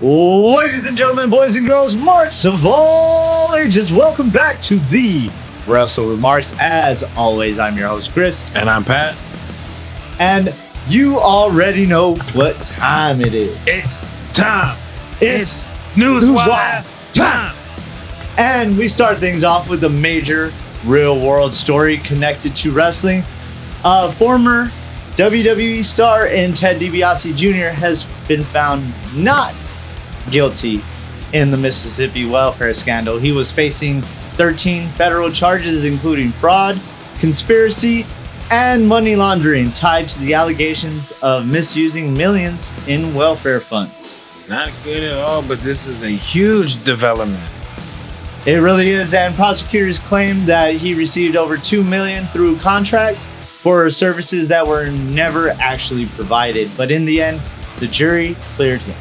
Ladies and gentlemen, boys and girls, marks of all ages, welcome back to the Wrestle WreMarks. As always, I'm your host, Chris. And I'm Pat. And you already know what time it is. It's time. It's Newswire time. And we start things off with a major real-world story connected to wrestling. Former WWE star and Ted DiBiase Jr. has been found not guilty in the Mississippi welfare scandal. He was facing 13 federal charges, including fraud, conspiracy, and money laundering tied to the allegations of misusing millions in welfare funds. Not good at all, but this is a huge development. It really is, and prosecutors claim that he received over $2 million through contracts for services that were never actually provided. But in the end, the jury cleared him.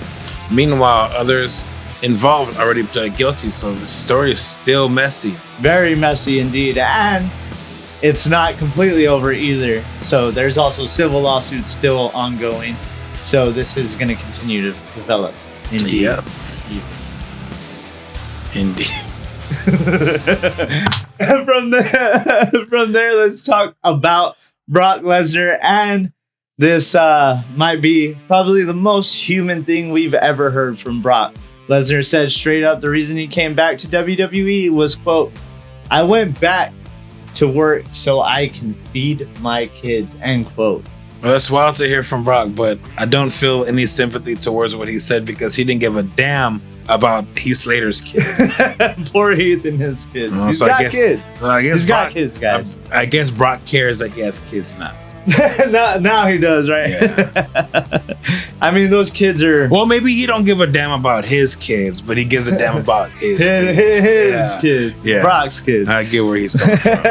Meanwhile, others involved already pled guilty, so the story is still messy. Very messy indeed, and it's not completely over either. So there's also civil lawsuits still ongoing. So this is going to continue to develop. Indeed. Yep. Indeed. And from there, let's talk about Brock Lesnar, and this might be probably the most human thing we've ever heard from Brock. Lesnar said straight up the reason he came back to WWE was, quote, "I went back to work so I can feed my kids," end quote. Well, that's wild to hear from Brock, but I don't feel any sympathy towards what he said because he didn't give a damn about Heath Slater's kids. Poor Heath and his kids. Well, He's so got I guess, kids. Well, I guess He's Brock, got kids, guys. I guess Brock cares that he has kids now. now he does, right? Yeah. I mean, those kids are... Well, maybe he don't give a damn about his kids, but he gives a damn about his kids. His kids. Yeah. Brock's kids. I get where he's coming from.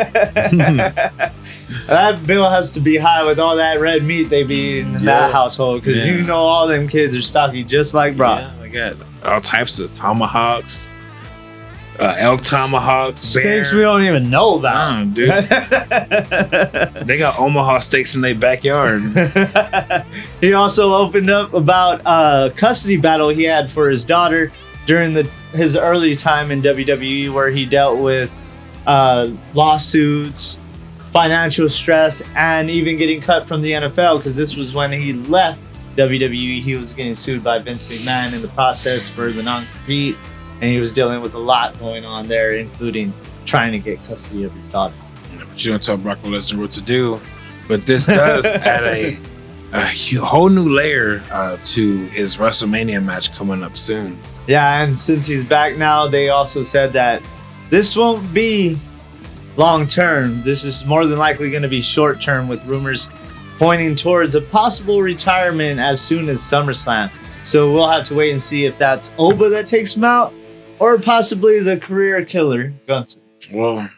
That bill has to be high with all that red meat they be eating in that household, because you know all them kids are stocky just like Brock. Yeah, I got all types of tomahawks, elk tomahawks, steaks bear. we don't even know about. Dude. They got Omaha steaks in their backyard. He also opened up about a custody battle he had for his daughter during his early time in WWE, where he dealt with lawsuits, financial stress, and even getting cut from the NFL, because this was when he left WWE. He was getting sued by Vince McMahon in the process for the non-compete, and he was dealing with a lot going on there, including trying to get custody of his daughter. But you don't tell Brock Lesnar what to do. But this does add a whole new layer to his WrestleMania match coming up soon. Yeah, and since he's back now, they also said that this won't be long term. This is more than likely going to be short term, with rumors pointing towards a possible retirement as soon as SummerSlam. So we'll have to wait and see if that's Oba that takes him out, or possibly the career killer, Gunther. Well,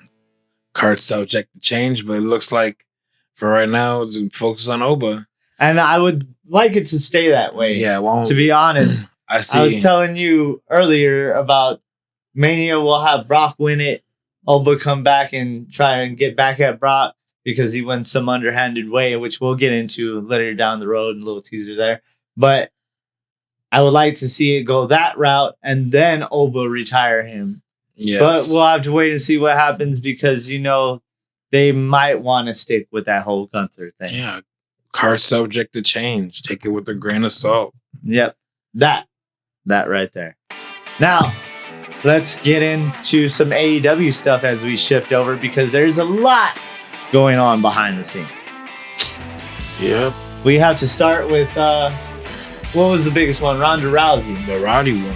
card's subject to change, but it looks like for right now, it's focus on Oba. And I would like it to stay that way. Yeah, well, to be honest. I see. I was telling you earlier about Mania will have Brock win it, Oba come back and try and get back at Brock because he went some underhanded way, which we'll get into later down the road, a little teaser there. But I would like to see it go that route and then Oba retire him. Yes. But we'll have to wait and see what happens, because, you know, they might want to stick with that whole Gunther thing. Yeah. Card subject to change. Take it with a grain of salt. Yep. That right there. Now, let's get into some AEW stuff as we shift over, because there's a lot going on behind the scenes. Yep. We have to start with, what was the biggest one? Ronda Rousey. The Rowdy one.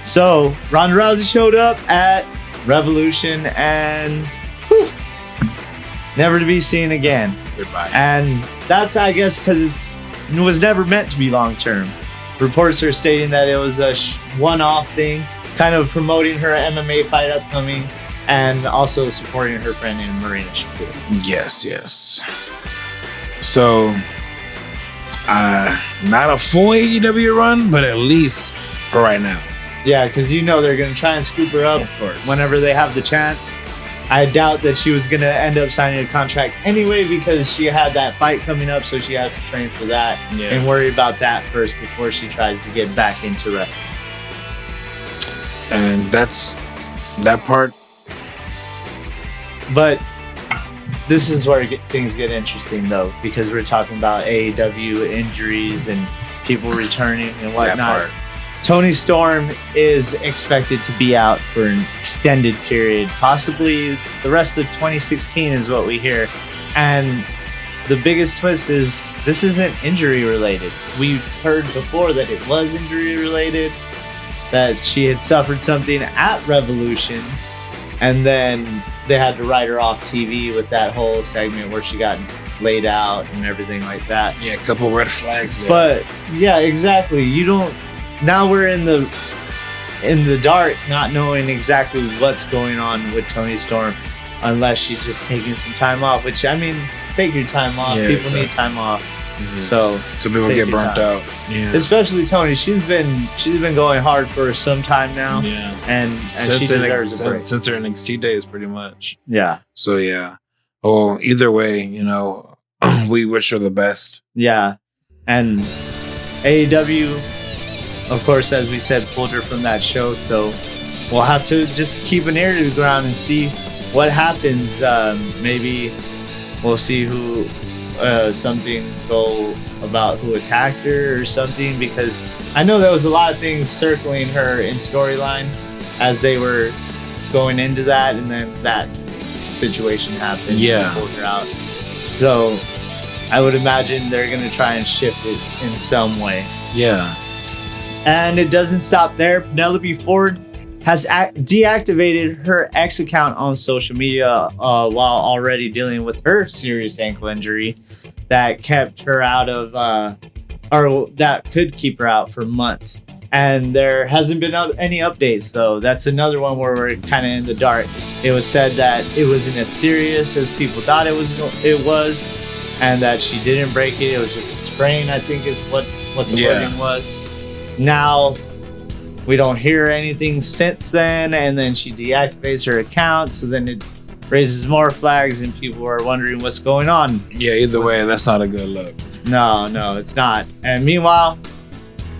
So, Ronda Rousey showed up at Revolution and whew, never to be seen again. Goodbye. And that's, I guess, because it was never meant to be long term. Reports are stating that it was a one-off thing, kind of promoting her MMA fight upcoming, and also supporting her friend in Marina Shafir. Yes. So, not a full AEW run, but at least for right now. Yeah, because you know they're going to try and scoop her up whenever they have the chance. I doubt that she was going to end up signing a contract anyway, because she had that fight coming up, so she has to train for that and worry about that first before she tries to get back into wrestling. And that's that part. But this is where things get interesting, though, because we're talking about AEW injuries and people returning and whatnot. Toni Storm is expected to be out for an extended period, possibly the rest of 2016 is what we hear. And the biggest twist is this isn't injury related. We heard before that it was injury related, that she had suffered something at Revolution, and then they had to write her off TV with that whole segment where she got laid out and everything like that. Yeah, a couple red flags there. But yeah, exactly. You don't. Now we're in the dark, not knowing exactly what's going on with Toni Storm, unless she's just taking some time off. Which, I mean, take your time off. Yeah, people need time off. Mm-hmm. So people get burnt out. Yeah. Especially Toni. She's been going hard for some time now. Yeah. And she deserves a break. Since her NXT days, pretty much. Yeah. So yeah. Well, either way, we wish her the best. Yeah. And AEW, of course, as we said, pulled her from that show. So we'll have to just keep an ear to the ground and see what happens. Maybe we'll see who something go about who attacked her or something, because I know there was a lot of things circling her in storyline as they were going into that, and then that situation happened. Yeah. And pulled her out. So I would imagine they're going to try and shift it in some way. Yeah. And it doesn't stop there. Penelope Ford has deactivated her X account on social media while already dealing with her serious ankle injury that kept her out of, or that could keep her out for months. And there hasn't been any updates, so that's another one where we're kind of in the dark. It was said that it wasn't as serious as people thought it was, and that she didn't break it. It was just a sprain, I think is what the wording was. Now, we don't hear anything since then, and then she deactivates her account, so then it raises more flags, and people are wondering what's going on. Yeah, either way, that's not a good look. No, it's not. And meanwhile,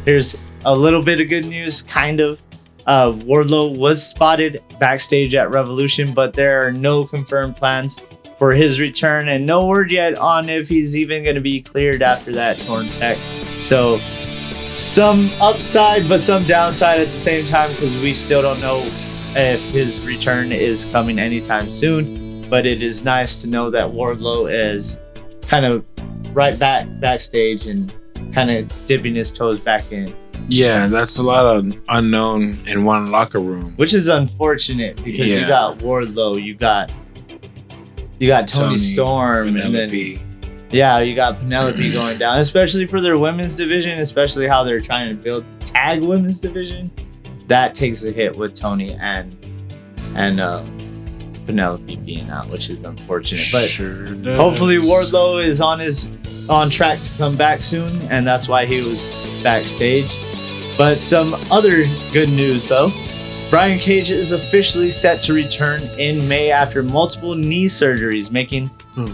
here's a little bit of good news, kind of. Wardlow was spotted backstage at Revolution, but there are no confirmed plans for his return, and no word yet on if he's even going to be cleared after that torn pec. So some upside, but some downside at the same time, because we still don't know if his return is coming anytime soon. But it is nice to know that Wardlow is kind of right backstage and kind of dipping his toes back in. Yeah, that's a lot of unknown in one locker room, which is unfortunate because you got Wardlow, you got Toni Storm, Penelope. And then you got Penelope going down, especially for their women's division, especially how they're trying to build the tag women's division. That takes a hit with Toni and Penelope being out, which is unfortunate. But hopefully Wardlow is on track to come back soon, and that's why he was backstage. But some other good news though. Brian Cage is officially set to return in May after multiple knee surgeries, making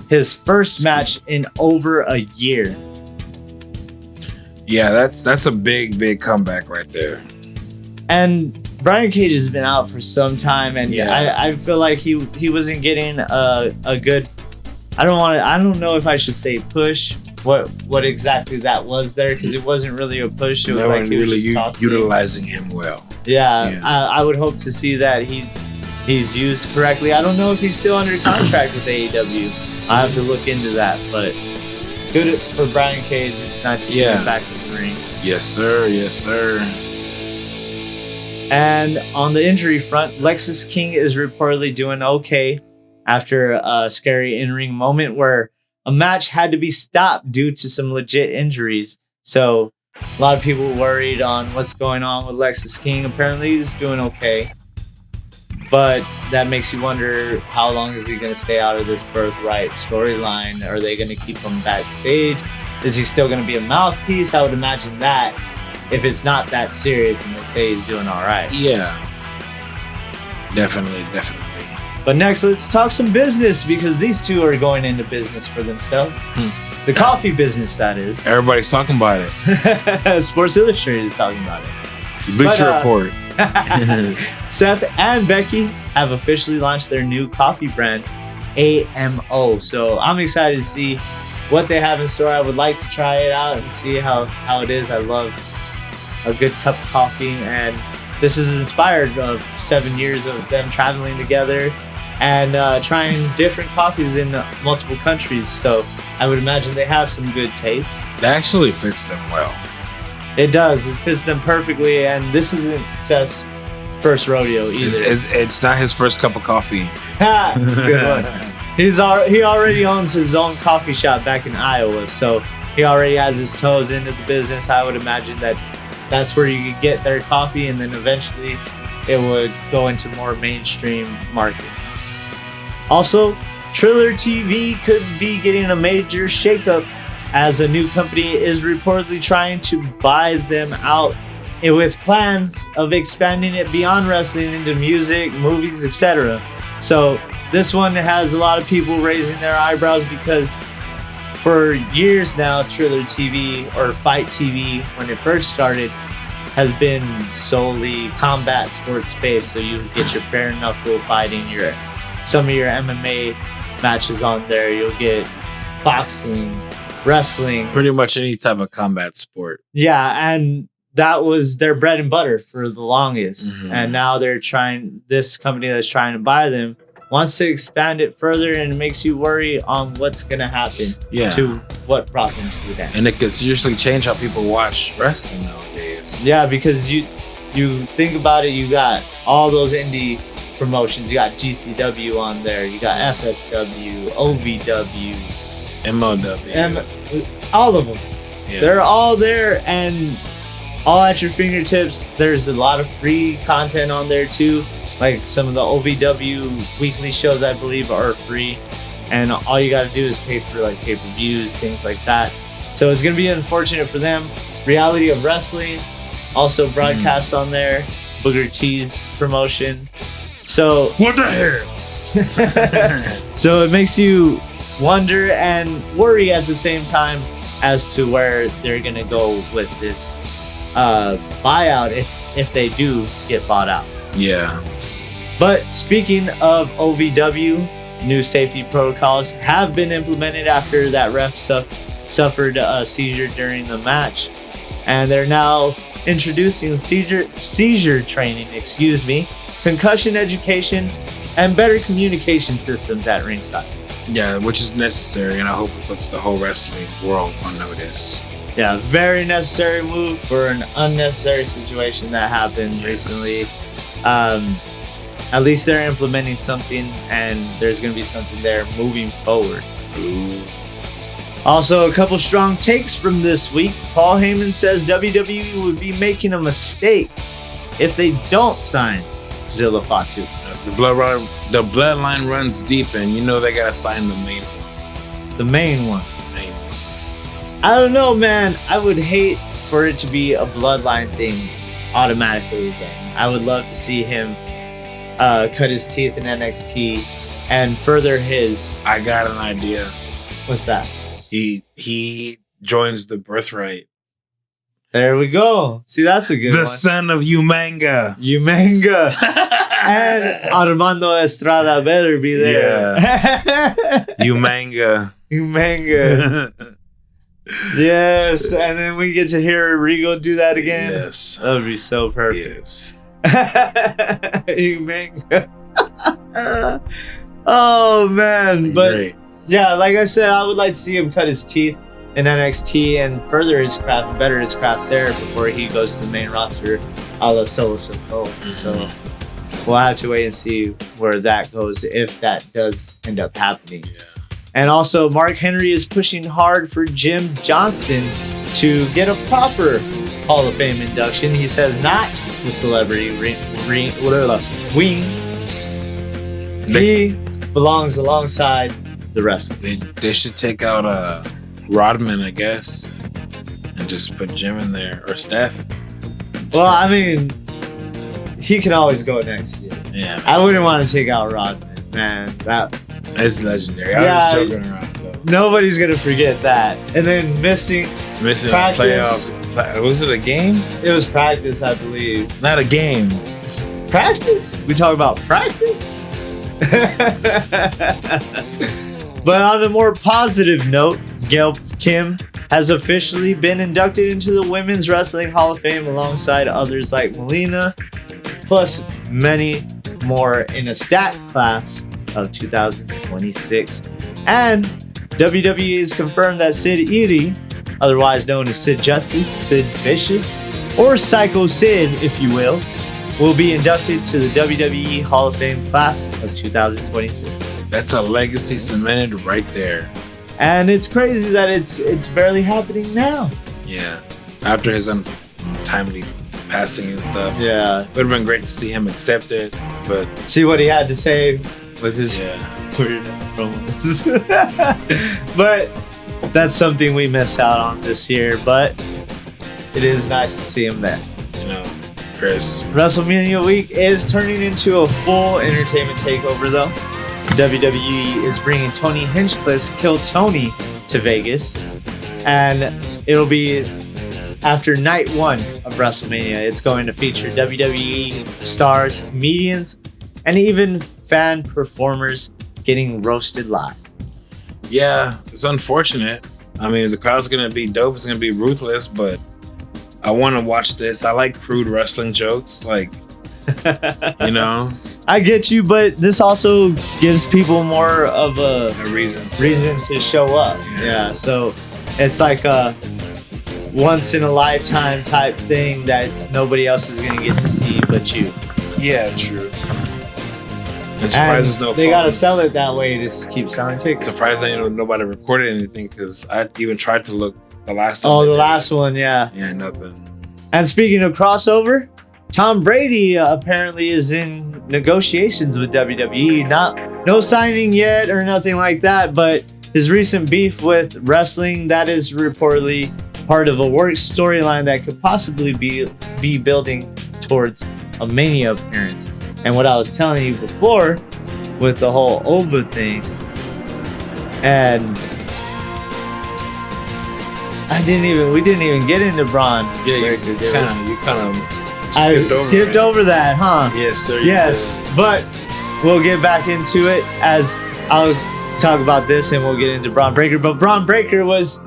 his first match in over a year. Yeah, that's a big comeback right there. And Brian Cage has been out for some time, and I feel like he wasn't getting a good. I don't know if I should say push. What exactly that was there, because it wasn't really a push. It was like he was really just utilizing him well. Yeah. I would hope to see that he's used correctly. I don't know if he's still under contract with AEW. I have to look into that, but good for Brian Cage. It's nice to see him back in the ring. Yes, sir. Yes, sir. And on the injury front, Lexis King is reportedly doing okay after a scary in-ring moment where a match had to be stopped due to some legit injuries. So a lot of people worried on what's going on with Lexis King. Apparently he's doing okay. But that makes you wonder, how long is he going to stay out of this birthright storyline? Are they going to keep him backstage? Is he still going to be a mouthpiece? I would imagine that if it's not that serious and they say he's doing all right. Yeah. Definitely. But next, let's talk some business, because these two are going into business for themselves. The coffee business, that is. Everybody's talking about it. Sports Illustrated is talking about it. Bleacher Report. Seth and Becky have officially launched their new coffee brand, AMO. So I'm excited to see what they have in store. I would like to try it out and see how it is. I love a good cup of coffee, and this is inspired of 7 years of them traveling together and trying different coffees in multiple countries. So I would imagine they have some good taste. It actually fits them well. It does. It fits them perfectly, and this isn't Seth's first rodeo either. It's not his first cup of coffee. Good one. He already owns his own coffee shop back in Iowa, so he already has his toes into the business. I would imagine that's where you could get their coffee, and then eventually it would go into more mainstream markets. Also, Triller TV could be getting a major shakeup as a new company is reportedly trying to buy them out with plans of expanding it beyond wrestling into music, movies, etc. So this one has a lot of people raising their eyebrows because for years now, Triller TV or Fight TV, when it first started, has been solely combat sports based. So you get your bare knuckle fighting, some of your MMA matches on there. You'll get boxing, wrestling, pretty much any type of combat sport. Yeah, and that was their bread and butter for the longest. Mm-hmm. And now this company that's trying to buy them wants to expand it further, and it makes you worry on what's going to happen to what brought them to the dance. And it could seriously change how people watch wrestling nowadays. Yeah, because you think about it, you got all those indie promotions. You got GCW on there. You got FSW, OVW, MLW. All of them. Yeah. They're all there and all at your fingertips. There's a lot of free content on there too. Like some of the OVW weekly shows, I believe, are free. And all you got to do is pay for like pay-per-views, things like that. So it's going to be unfortunate for them. Reality of Wrestling also broadcasts on there. Booker T's promotion. So what the hell? So it makes you wonder and worry at the same time as to where they're going to go with this buyout if they do get bought out. Yeah. But speaking of OVW, new safety protocols have been implemented after that ref suffered a seizure during the match. And they're now introducing seizure training, concussion education, and better communication systems at ringside. Yeah, which is necessary, and I hope it puts the whole wrestling world on notice. Yeah, very necessary move for an unnecessary situation that happened recently. At least they're implementing something, and there's going to be something there moving forward. Ooh. Also, a couple strong takes from this week. Paul Heyman says WWE would be making a mistake if they don't sign Zilla Fatu. The bloodline runs deep, and you know they gotta sign the main one. The main one. I don't know, man. I would hate for it to be a bloodline thing automatically again. I would love to see him cut his teeth in NXT and further his... I got an idea. What's that? He joins the Birthright. There we go. See, that's a good one. The son of Umanga. And Armando Estrada better be there. Yeah. Umanga. Yes, and then we get to hear Rigo do that again. Yes. That would be so perfect. Yes. Umanga. Oh, man. But great. Yeah, like I said, I would like to see him cut his teeth in NXT and further his craft and better his craft there before he goes to the main roster a la Solo Sikoa. Mm-hmm. So we'll have to wait and see where that goes if that does end up happening. Yeah. And also, Mark Henry is pushing hard for Jim Johnston to get a proper Hall of Fame induction. He says not the celebrity wing. He belongs alongside the rest. They should take out Rodman, I guess, and just put Jim in there, or Steph. Well, I mean, he can always go next year. Yeah, I wouldn't want to take out Rodman, man. It's legendary. I was joking around though. Nobody's gonna forget that. And then missing playoffs. Was it a game? It was practice, I believe. Not a game. Practice? We talk about practice? But on a more positive note, Gail Kim has officially been inducted into the Women's Wrestling Hall of Fame alongside others like Melina, plus many more in a stat class of 2026. And WWE has confirmed that Sid Eady, otherwise known as Sid Justice, Sid Vicious, or Psycho Sid, if you will be inducted to the WWE Hall of Fame class of 2026. That's a legacy cemented right there. And it's crazy that it's barely happening now. Yeah. After his untimely passing and stuff. Yeah. Would have been great to see him accept it, but see what he had to say with his weird promos. But that's something we miss out on this year, but it is nice to see him there. You know, Chris. WrestleMania week is turning into a full entertainment takeover though. WWE is bringing Tony Hinchcliffe's Kill Tony to Vegas, and it'll be after night one of WrestleMania. It's going to feature WWE stars, comedians, and even fan performers getting roasted live. Yeah, it's unfortunate. I mean, the crowd's going to be dope. It's going to be ruthless, but I want to watch this. I like crude wrestling jokes, like, you know. I get you, but this also gives people more of a reason to show up. Yeah, so it's like a once in a lifetime type thing that nobody else is going to get to see but you. Yeah, true. And surprised no they got to sell it that way to just keep selling tickets. Surprised nobody recorded anything, because I even tried to look the last time. Oh, the last one, yeah. Yeah, nothing. And speaking of crossover, Tom Brady apparently is in negotiations with WWE. No signing yet or nothing like that, but his recent beef with wrestling, that is reportedly part of a work storyline that could possibly be building towards a Mania appearance. And what I was telling you before with the whole Oba thing, and we didn't even get into Braun. Yeah, you kind of skipped over that, huh? Yes, sir. Yes, but we'll get back into it as I'll talk about this and we'll get into Braun Breaker. But Braun Breaker was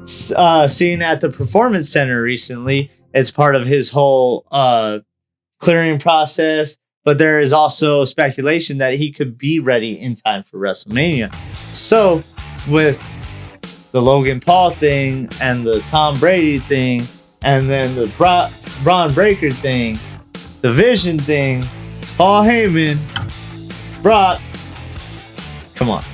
seen at the Performance Center recently. It's part of his whole clearing process. But there is also speculation that he could be ready in time for WrestleMania. So with the Logan Paul thing and the Tom Brady thing, and then the Braun Breaker thing, the Vision thing, Paul Heyman, Brock. Come on.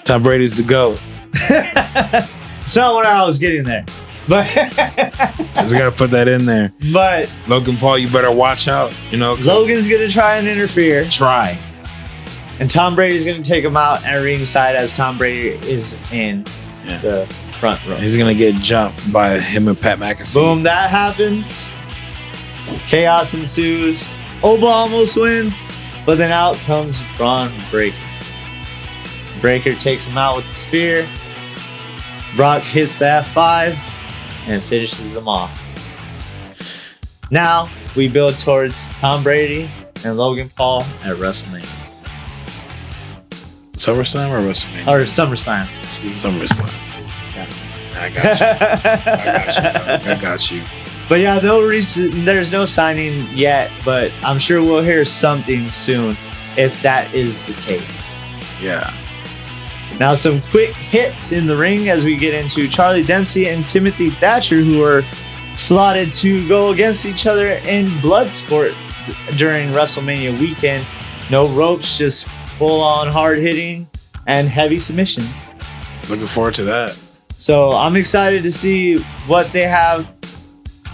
Tom Brady's the GOAT. It's not what I was getting there. But I just gotta put that in there. But Logan Paul, you better watch out. You know, Logan's gonna try and interfere. Try. And Tom Brady's gonna take him out at ringside as Tom Brady is in the front row. He's gonna get jumped by him and Pat McAfee. Boom, that happens. Chaos ensues. Oba almost wins, but then out comes Braun Breaker. Breaker takes him out with the spear. Brock hits the F5 and finishes them off. Now we build towards Tom Brady and Logan Paul at WrestleMania. SummerSlam or WrestleMania? Or SummerSlam. SummerSlam. Yeah. I got you. But yeah, there's no signing yet, but I'm sure we'll hear something soon if that is the case. Yeah. Now some quick hits in the ring as we get into Charlie Dempsey and Timothy Thatcher, who are slotted to go against each other in Bloodsport during WrestleMania weekend. No ropes, just full-on hard-hitting and heavy submissions. Looking forward to that. So I'm excited to see what they have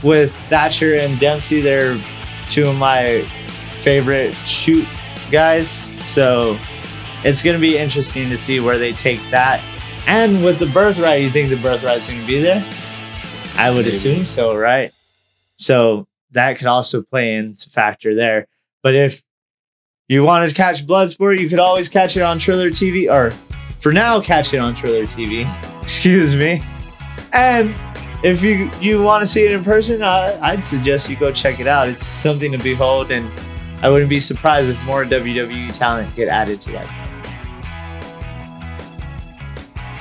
with Thatcher and Dempsey. They're two of my favorite shoot guys. So it's going to be interesting to see where they take that. And with the Birthright, you think the Birthright's going to be there? I would assume so, right? So that could also play into factor there. But if you want to catch Bloodsport, you could always catch it on Triller TV. Or for now, catch it on Triller TV. Excuse me. And if you want to see it in person, I'd suggest you go check it out. It's something to behold, and I wouldn't be surprised if more WWE talent get added to that.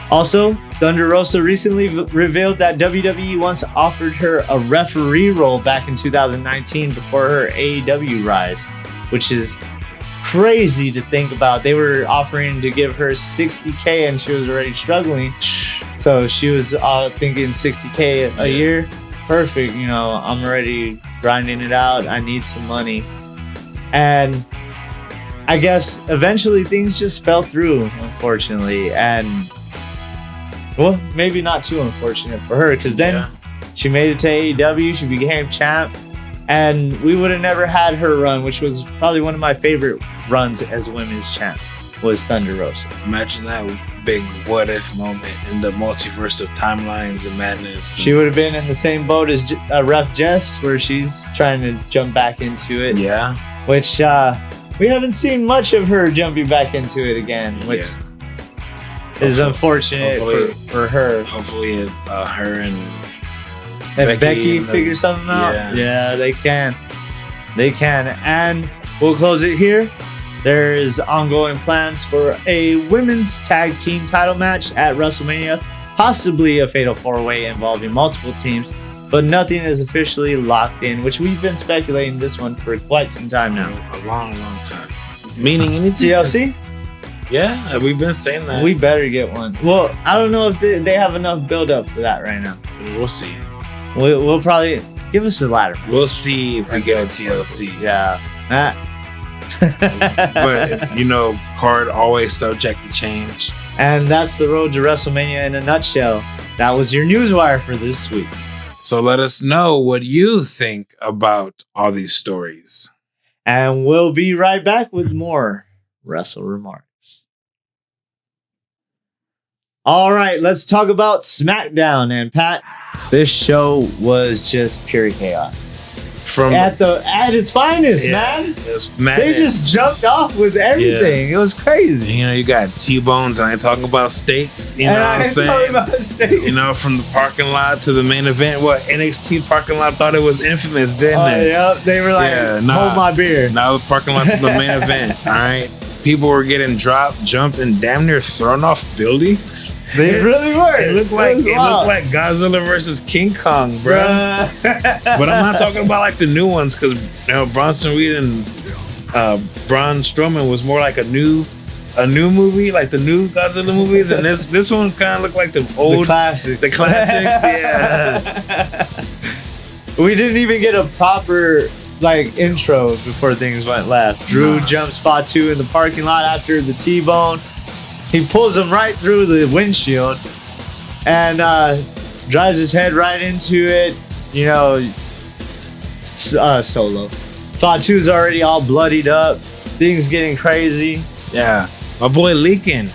Also, Thunder Rosa recently revealed that WWE once offered her a referee role back in 2019 before her AEW rise, which is crazy to think about. They were offering to give her $60K and she was already struggling. So she was thinking $60K a year. Perfect. You know, I'm already grinding it out. I need some money. And I guess eventually things just fell through, unfortunately. And well, maybe not too unfortunate for her, because then she made it to AEW. She became champ. And we would have never had her run, which was probably one of my favorite runs as women's champ, was Thunder Rosa. Imagine that big what if moment in the multiverse of timelines and madness. She would have been in the same boat as Ref Jess, where she's trying to jump back into it. Yeah. Which we haven't seen much of her jumping back into it again, which is unfortunate for her. Hopefully her and Becky figure something out. Yeah, they can. They can. And we'll close it here. There's ongoing plans for a women's tag team title match at WrestleMania, possibly a fatal four-way involving multiple teams, but nothing is officially locked in, which we've been speculating this one for quite some time now. A long time. Meaning any TLC? Yeah, we've been saying that. We better get one. Well, I don't know if they have enough build-up for that right now. We'll see. We'll probably give us a ladder. We'll see if we get a TLC. Yeah. But, you know, card always subject to change. And that's the road to WrestleMania in a nutshell. That was your newswire for this week. So let us know what you think about all these stories. And we'll be right back with more Wrestle WreMarks. All right, let's talk about SmackDown. And Pat, this show was just pure chaos. At its finest, man. They just jumped off with everything. It was crazy. You know, you got T-bones, and I ain't talking about steaks. You know what I'm saying? Talking about steaks. You know, from the parking lot to the main event. What, NXT parking lot thought it was infamous, didn't they? Yep. They were like, hold my beer. Now the parking lot's the main event. All right. People were getting dropped, jumped, and damn near thrown off buildings. They really were. It looked like Godzilla versus King Kong, bro. But I'm not talking about like the new ones, because Bronson Reed and Braun Strowman was more like a new movie, like the new Godzilla movies, and this one kind of looked like the classics. The classics, yeah. We didn't even get a proper intro before things went left. Drew jumps Fatu in the parking lot after the T-bone. He pulls him right through the windshield and drives his head right into it. You know, Solo. Fatu's already all bloodied up. Things getting crazy. Yeah. My boy leaking.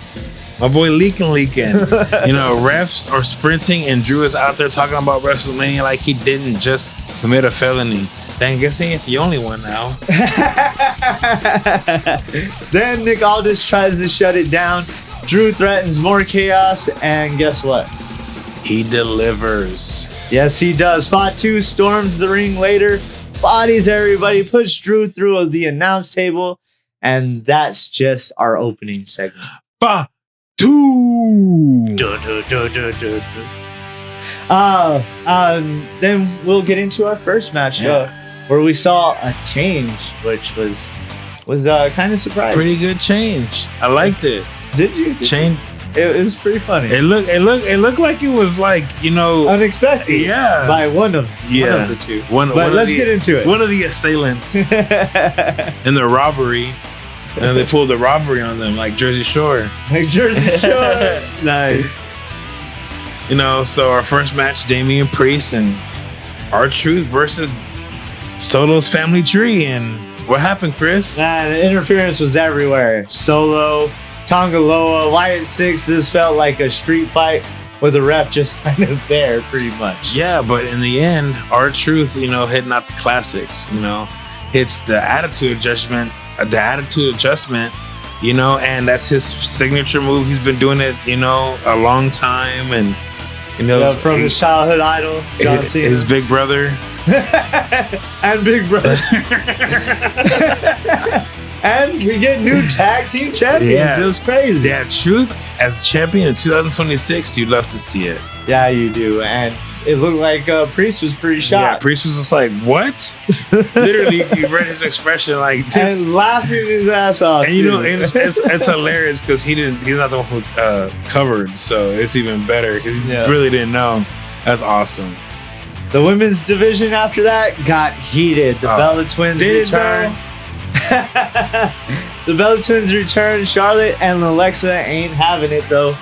You know, refs are sprinting and Drew is out there talking about WrestleMania like he didn't just commit a felony. Dang, guess he ain't the only one now. Then Nick Aldis tries to shut it down. Drew threatens more chaos, and guess what? He delivers. Yes, he does. Fatu storms the ring later, bodies everybody, puts Drew through the announce table, and that's just our opening segment. Fatu! Then we'll get into our first match, where we saw a change, which was kind of surprising. Pretty good change. I liked it. Did you? Change. It was pretty funny. It looked like it was unexpected. Yeah. By one of the two. Let's get into it. One of the assailants in the robbery. And they pulled the robbery on them like Jersey Shore. Nice. You know, so our first match, Damian Priest and R-Truth versus Solo's family tree. And what happened, Chris? Man, the interference was everywhere. Solo, Tongaloa, Wyatt Six. This felt like a street fight with the ref just kind of there pretty much. Yeah, but in the end, R-Truth, hitting out the classics, hits the attitude adjustment, and that's his signature move. He's been doing it, a long time. And You know, from his childhood idol, John Cena. His big brother. And big brother. And we get new tag team champions. Yeah. It was crazy. Yeah, Truth as champion in 2026, you'd love to see it. Yeah, you do. And it looked like Priest was pretty shocked. Yeah, Priest was just like, what? Literally, you read his expression like this. And laughing his ass off. And you know, it's hilarious because he's not the one who covered, so it's even better because he really didn't know. That's awesome. The women's division after that got heated. The Bella Twins returned. The Bella Twins returned. Charlotte and Alexa ain't having it though.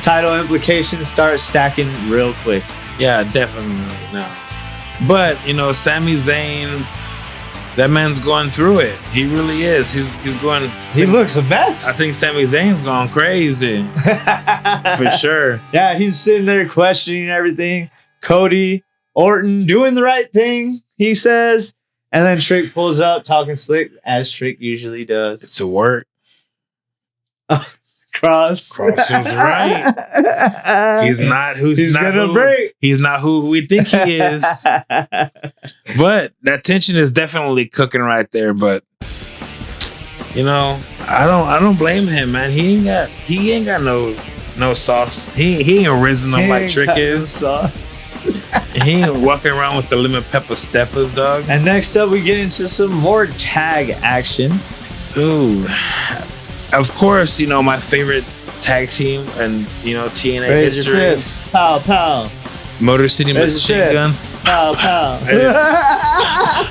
Title implications start stacking real quick. Yeah, definitely no. But you know, Sami Zayn, that man's going through it. He really is. He's going. He looks a mess. I think Sami Zayn's going crazy for sure. Yeah, he's sitting there questioning everything. Cody, Orton doing the right thing, he says. And then Trick pulls up talking slick, as Trick usually does. It's a work. Cross was right. He's not who we think he is. But that tension is definitely cooking right there. But you know, I don't blame him, man. He ain't got no sauce. He ain't original like Trick is. He ain't walking around with the lemon pepper steppers, dog. And next up, we get into some more tag action. Ooh, of course, you know my favorite tag team and you know TNA Raise history. your fist. Pow pow. Motor City Machine Guns. Pow pow. I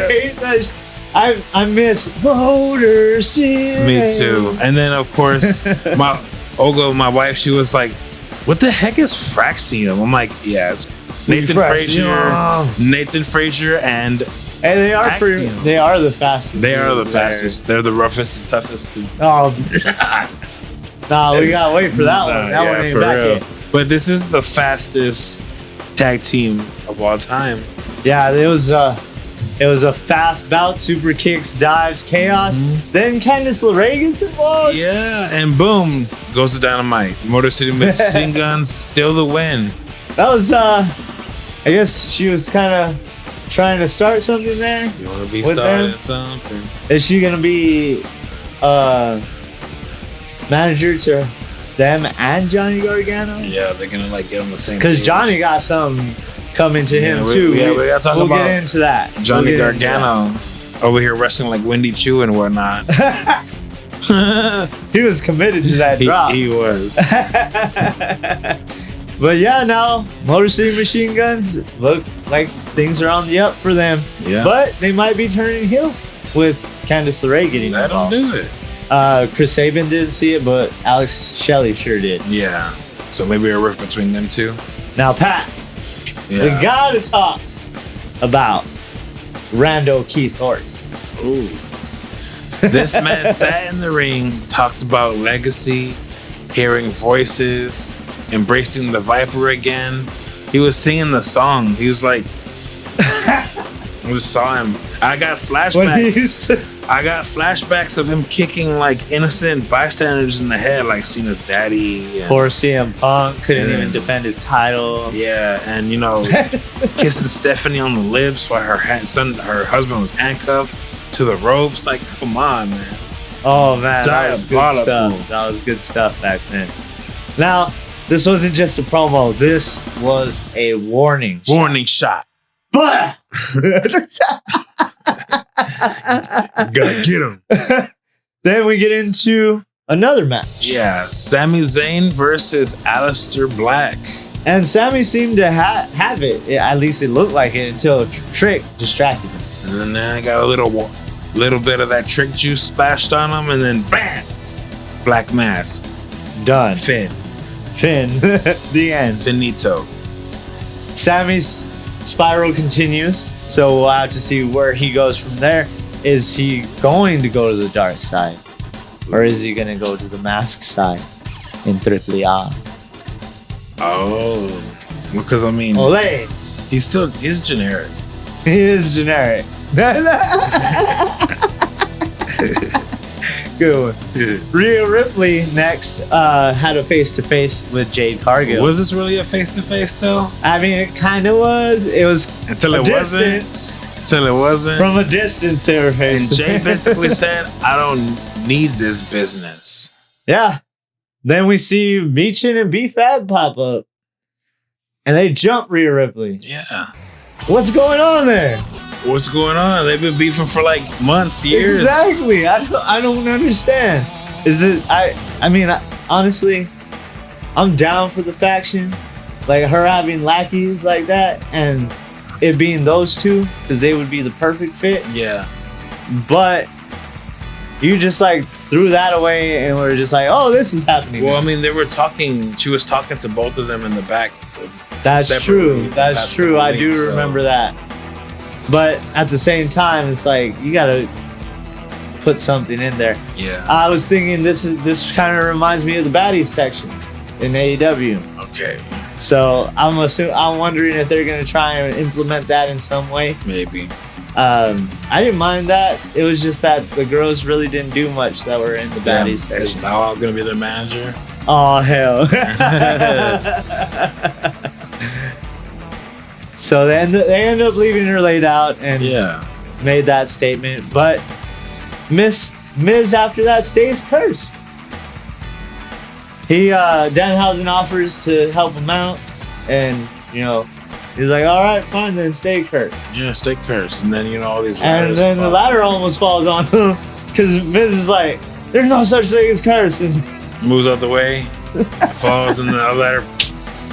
hate that. I miss Motor City. Me too. And then of course my wife, she was like, "What the heck is Fraxium?" I'm like, "Yeah, it's Nathan Frazier and they are Axiom. they are the fastest. They are the fastest. They're the roughest and toughest. Oh, nah, we gotta wait for that one. That one ain't back yet. But this is the fastest tag team of all time. Yeah, it was a fast bout, super kicks, dives, chaos. Then Candice LeRae gets involved. Yeah, and boom goes the dynamite. Motor City Machine Guns still the win. That was I guess she was kind of trying to start something there. You want to be starting something? Is she gonna be manager to them and Johnny Gargano? Yeah, they're gonna like get on the same. Because page. Johnny got something coming to him too. We gotta talk we'll about get into that. Johnny Gargano over here wrestling like Wendy Chu and whatnot. He was committed to that drop. He was. But yeah, now Motor City Machine Guns look like things are on the up for them. Yeah. But they might be turning heel with Candice LeRae getting involved. Let them do it. Chris Sabin didn't see it, but Alex Shelley sure did. Yeah. So maybe a rift between them two. Now, Pat, we gotta talk about Rando Keith Orton. Ooh. This man sat in the ring, talked about legacy, hearing voices, embracing the Viper again. He was singing the song. He was like, I just saw him. I got flashbacks of him kicking like innocent bystanders in the head, like Cena's daddy. Poor CM Punk couldn't even defend his title. Yeah, and you know, kissing Stephanie on the lips while her husband was handcuffed to the ropes. Like, come on, man. Oh man, that was good stuff. That was good stuff back then. Now, this wasn't just a promo. This was a warning shot. But gotta get him. Then we get into another match. Yeah, Sami Zayn versus Aleister Black. And Sami seemed to have it. At least it looked like it until Trick distracted him. And then I got a little bit of that Trick juice splashed on him, and then bam, Black Mask. Done. Finn. The end. Finito. Sami's spiral continues, so we'll have to see where he goes from there. Is he going to go to the dark side, or is he going to go to the mask side in Triple A? Oh, because I mean, Olay. He's generic. He is generic. Good one. Rhea Ripley next had a face-to-face with Jade Cargill. Was this really a face-to-face though? I mean, it kind of was. It was until it wasn't. Until it wasn't. From a distance, they were face. And Jade basically said, "I don't need this business." Yeah. Then we see Meechin and B-Fab pop up, and they jump Rhea Ripley. Yeah. What's going on there? What's going on? They've been beefing for like months, years. Exactly. I don't understand. Is it? I mean, honestly, I'm down for the faction, like her having lackeys like that, and it being those two, because they would be the perfect fit. Yeah. But you just like threw that away, and we're just like, oh, this is happening. Well, I mean, they were talking. She was talking to both of them in the back. That's true. That's true. I do remember that. But at the same time, it's like you gotta put something in there. Yeah. I was thinking this kind of reminds me of the baddies section in AEW. Okay. So I'm wondering if they're gonna try and implement that in some way. Maybe. I didn't mind that. It was just that the girls really didn't do much that were in the baddies section. Is Bow Wow gonna be their manager? Oh hell. So they end up leaving her laid out and made that statement. But Miz after that stays cursed. Danhausen offers to help him out, and he's like, all right, fine, then stay cursed. Yeah, stay cursed. And then all these and then the ladder almost falls on him because Miz is like, there's no such thing as curse, and moves out the way, falls in the ladder.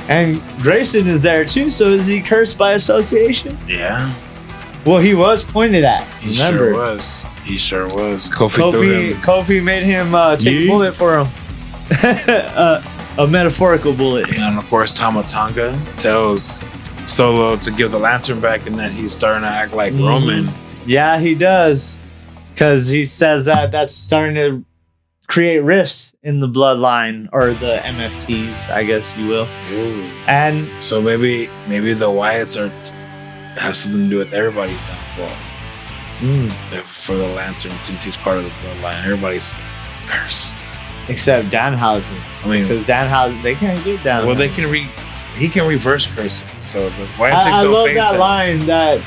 And Grayson is there too, so is he cursed by association? Yeah. Well, he was pointed at. He sure was. Kofi made him take a bullet for him. A metaphorical bullet. And of course, Tama Tonga tells Solo to give the lantern back, and then he's starting to act like Roman. Yeah, he does. Because he says that's starting to create rifts in the bloodline, or the MFTs, I guess you will. Ooh. And so maybe the Wyatts has something to do with everybody's downfall. For the lantern, since he's part of the bloodline, everybody's cursed. Except Danhausen. I mean, because Danhausen, they can't get Danhausen. Well, he can reverse cursing. So the Wyatts I love that line that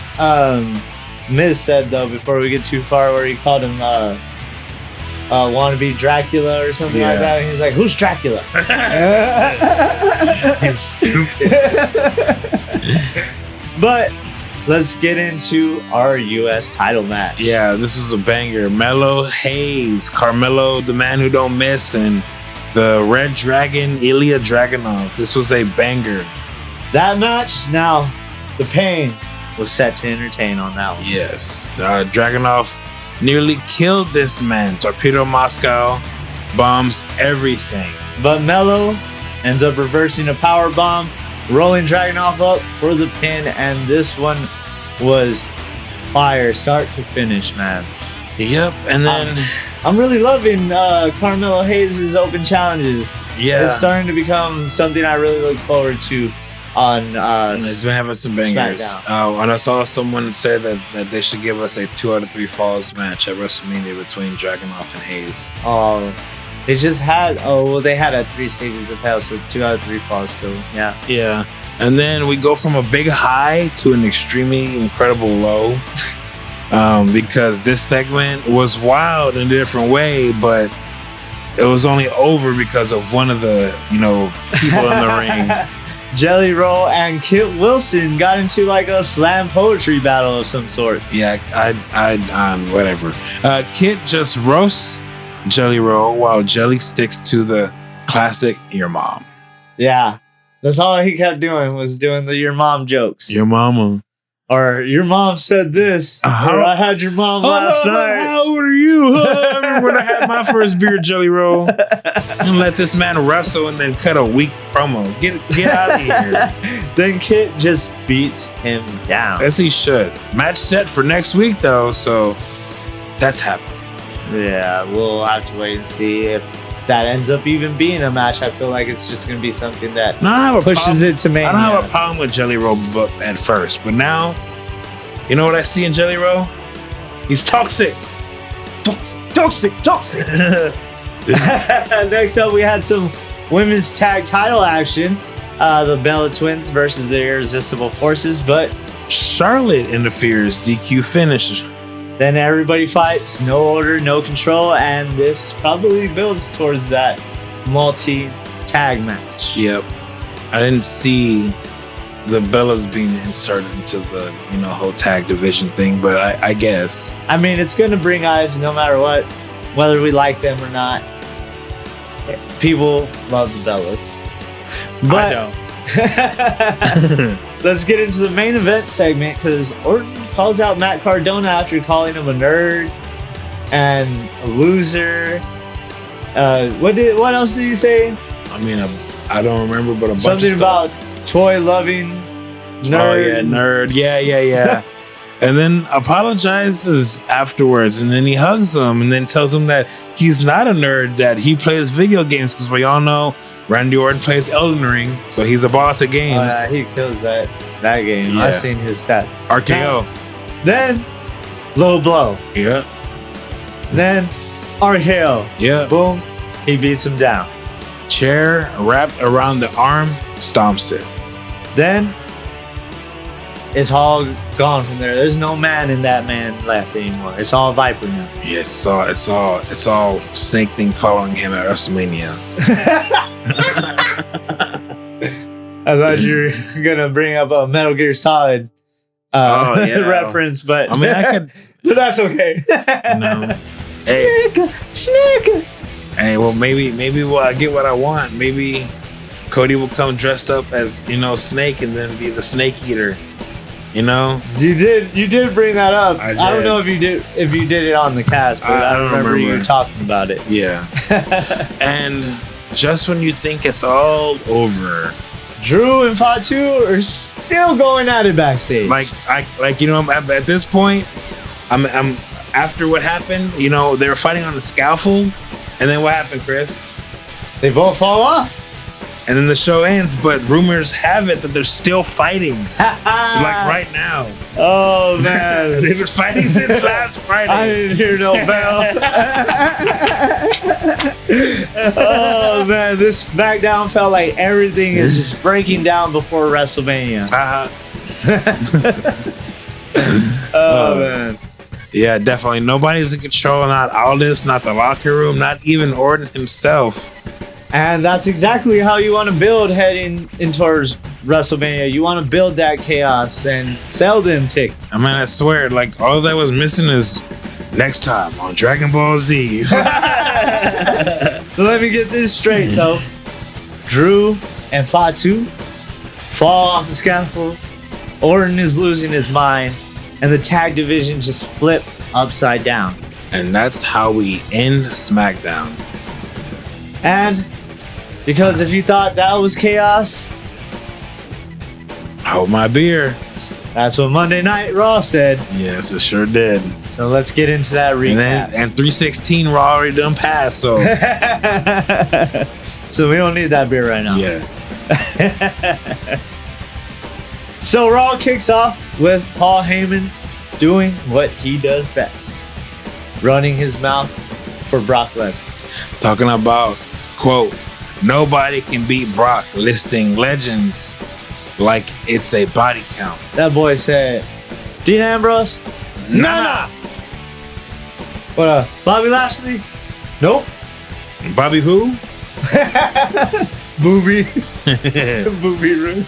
Miz said though before we get too far, where he called him wannabe Dracula or something like that, and he's like, who's Dracula? He's stupid. But let's get into our US title match. Yeah, this was a banger. Melo Hayes, Carmelo, the man who don't miss, and the Red Dragon, Ilya Dragunov. This was a banger. That match, now the pain was set to entertain on that one. Yes. Dragunov nearly killed this man. Torpedo Moscow bombs everything. But Melo ends up reversing a power bomb, rolling Dragunov up for the pin, and this one was fire start to finish, man. Yep. And then I'm really loving Carmelo Hayes' open challenges. Yeah. It's starting to become something I really look forward to on it's been having some bangers. And I saw someone say that they should give us a 2 out of 3 falls match at WrestleMania between Dragunov and Hayes. Oh, they just had they had at 3 stages of hell, so 2 out of 3 falls still. Yeah. And then we go from a big high to an extremely incredible low. Because this segment was wild in a different way, but it was only over because of one of the people in the ring. Jelly Roll and Kit Wilson got into like a slam poetry battle of some sorts. Yeah, I whatever. Kit just roasts Jelly Roll while Jelly sticks to the classic "your mom." Yeah, that's all he kept doing was doing the "your mom" jokes. Your mama. Or your mom said this. Or I had your mom last night. How old are you? I remember when I had my first beer, Jelly Roll. And let this man wrestle and then cut a weak promo. Get out of here. Then Kit just beats him down. As he should. Match set for next week though, so that's happening. Yeah, we'll have to wait and see if that ends up even being a match. I feel like it's just going to be something that pushes it to Mania. I don't have a problem with Jelly Roll at first, but now, you know what I see in Jelly Roll? He's toxic. Toxic. Next up, we had some women's tag title action. The Bella Twins versus the Irresistible Forces, but Charlotte interferes, DQ finish. then everybody fights, no order, no control, and this probably builds towards that multi-tag match. Yep. I didn't see the Bellas being inserted into the whole tag division thing, but I guess. I mean, it's going to bring eyes no matter what, whether we like them or not. People love the Bellas. But let's get into the main event segment, because Orton calls out Matt Cardona after calling him a nerd and a loser. What else did you say? I mean, I don't remember, but something about toy loving nerd. Oh yeah, nerd. Yeah. And then apologizes afterwards, and then he hugs him, and then tells him that he's not a nerd, that he plays video games, because we all know Randy Orton plays Elden Ring, so he's a boss at games. He kills that game. Yeah. I've seen his stat. RKO. Then low blow. Yeah. Then RKO. Yeah. Boom. He beats him down. Chair wrapped around the arm, stomps it. Then it's all gone from there. There's no man in that man left anymore. It's all Viper now. Yeah, it's all Snake thing following him at WrestleMania. I thought you were gonna bring up a Metal Gear Solid reference, but I mean, I could. But that's okay. No. Hey. Snake. Hey, well, maybe I get what I want. Maybe Cody will come dressed up as Snake, and then be the Snake Eater. You did bring that up. I don't know if you did it on the cast, but I remember you talking about it. Yeah. And just when you think it's all over, Drew and Fatu are still going at it backstage. At this point, I'm after what happened. They were fighting on the scaffold, and then what happened, Chris? They both fall off. And then the show ends, but rumors have it that they're still fighting. Like right now. Oh, man. They've been fighting since last Friday. I didn't hear no bell. Oh, man. This SmackDown felt like everything is just breaking down before WrestleMania. Oh, man. Yeah, definitely. Nobody's in control. Not Aldis, not the locker room, not even Orton himself. And that's exactly how you want to build heading in towards WrestleMania. You want to build that chaos and sell them tickets. I mean, I swear, all that was missing is next time on Dragon Ball Z. So let me get this straight, though. Drew and Fatu fall off the scaffold. Orton is losing his mind. And the tag division just flip upside down. And that's how we end SmackDown. And because if you thought that was chaos, hold my beer. That's what Monday Night Raw said. Yes, it sure did. So let's get into that recap. And 316 Raw already done passed, so. So we don't need that beer right now. Yeah. So Raw kicks off with Paul Heyman doing what he does best. Running his mouth for Brock Lesnar. Talking about, quote, nobody can beat Brock, listing legends like it's a body count. That boy said, Dean Ambrose? Nah. What, Bobby Lashley? Nope. Bobby who? Booby. Booby room.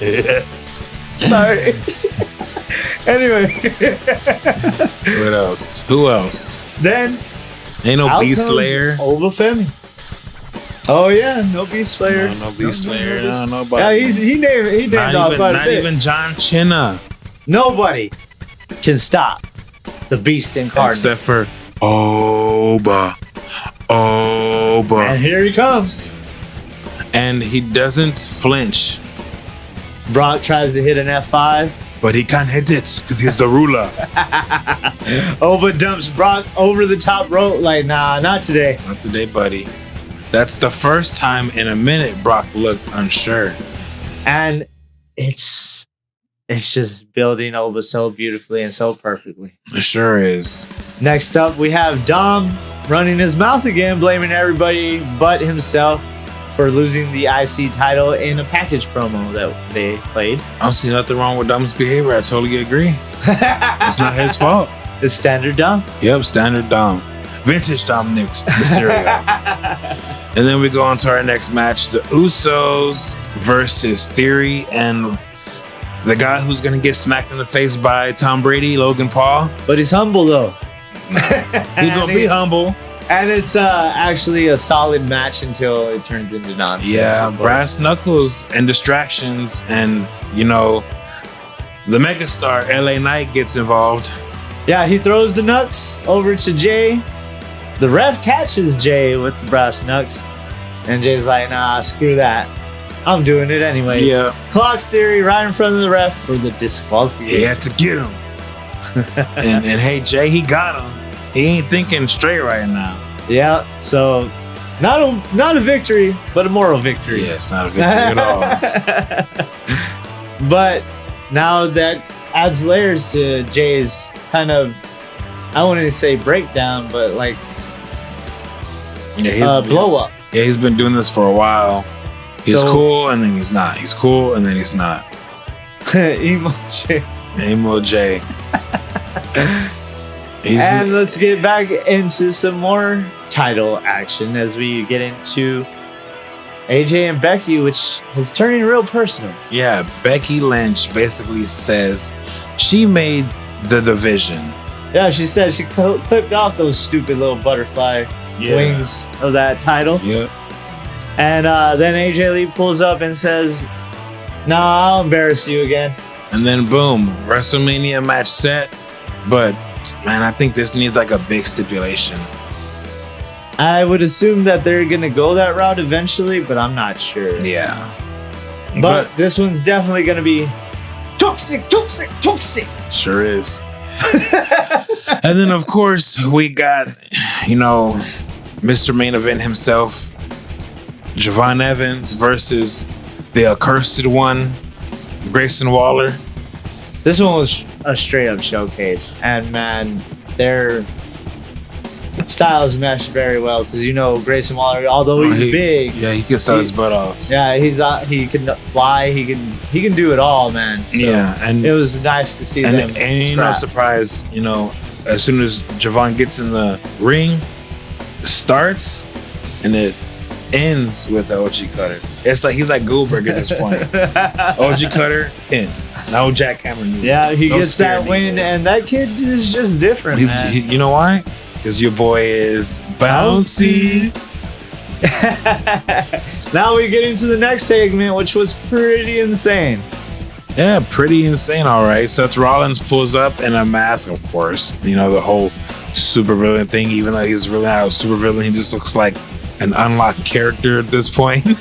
Sorry. Anyway. What else? Who else? Then ain't no Beast Slayer. Obafemi. Oh yeah, no Beast Slayer. No Beast Slayer. No, nobody. Yeah, he named off quite a bit. Not even John Cena. Nobody can stop the Beast incarnate. Except for Oba. And here he comes. And he doesn't flinch. Brock tries to hit an F5. But he can't hit it because he's the ruler. Oba dumps Brock over the top rope like, nah, not today. Not today, buddy. That's the first time in a minute Brock looked unsure. And it's just building Oba so beautifully and so perfectly. It sure is. Next up, we have Dom running his mouth again, blaming everybody but himself for losing the IC title in a package promo that they played. I don't see nothing wrong with Dom's behavior. I totally agree. It's not his fault. It's standard Dom. Yep, standard Dom. Vintage Dominic Mysterio. And then we go on to our next match, the Usos versus Theory and the guy who's going to get smacked in the face by Tom Brady, Logan Paul. But he's humble, though. He's going to be humble. And it's actually a solid match until it turns into nonsense. Yeah, brass knuckles and distractions. And, you know, the megastar, LA Knight, gets involved. Yeah, he throws the knucks over to Jay. The ref catches Jay with the brass knucks. And Jay's like, nah, screw that. I'm doing it anyway. Yeah. Clocks Theory right in front of the ref for the disqualification. He had to get him. and hey, Jay, he got him. He ain't thinking straight right now. Yeah, so not a victory, but a moral victory. Yeah, it's not a victory at all. But now that adds layers to Jay's kind of, I wouldn't say breakdown, but like blow up. Yeah, he's been doing this for a while. He's cool and then he's not. He's cool and then he's not. Emo Jay. Emo Jay. And let's get back into some more title action as we get into AJ and Becky, which is turning real personal. Yeah, Becky Lynch basically says she made the division. Yeah, she said she clipped off those stupid little butterfly wings of that title. Yeah. And then AJ Lee pulls up and says, nah, I'll embarrass you again. And then boom, WrestleMania match set. But man, I think this needs like a big stipulation. I would assume that they're going to go that route eventually, but I'm not sure. Yeah. But this one's definitely going to be toxic. Sure is. And then, of course, we got, you know, Mr. Main Event himself, Javon Evans versus the accursed one, Grayson Waller. This one was a straight up showcase, and man, their styles mesh very well because, you know, Grayson Waller, although he's big, he can sell his butt off. Yeah, he can fly, he can do it all, man. So yeah, and it was nice to see them. And you know, surprise, you know, as soon as Javon gets in the ring, it starts and it ends with the OG cutter. It's like he's like Goldberg at this point. OG cutter, pin. No jackhammer. Yeah, he gets that win, and that kid is just different. You know why? Because your boy is bouncy. Now we get into the next segment, which was pretty insane. Yeah, pretty insane. All right. Seth Rollins pulls up in a mask, of course. You know, the whole supervillain thing, even though he's really not a supervillain, he just looks like an unlocked character at this point. He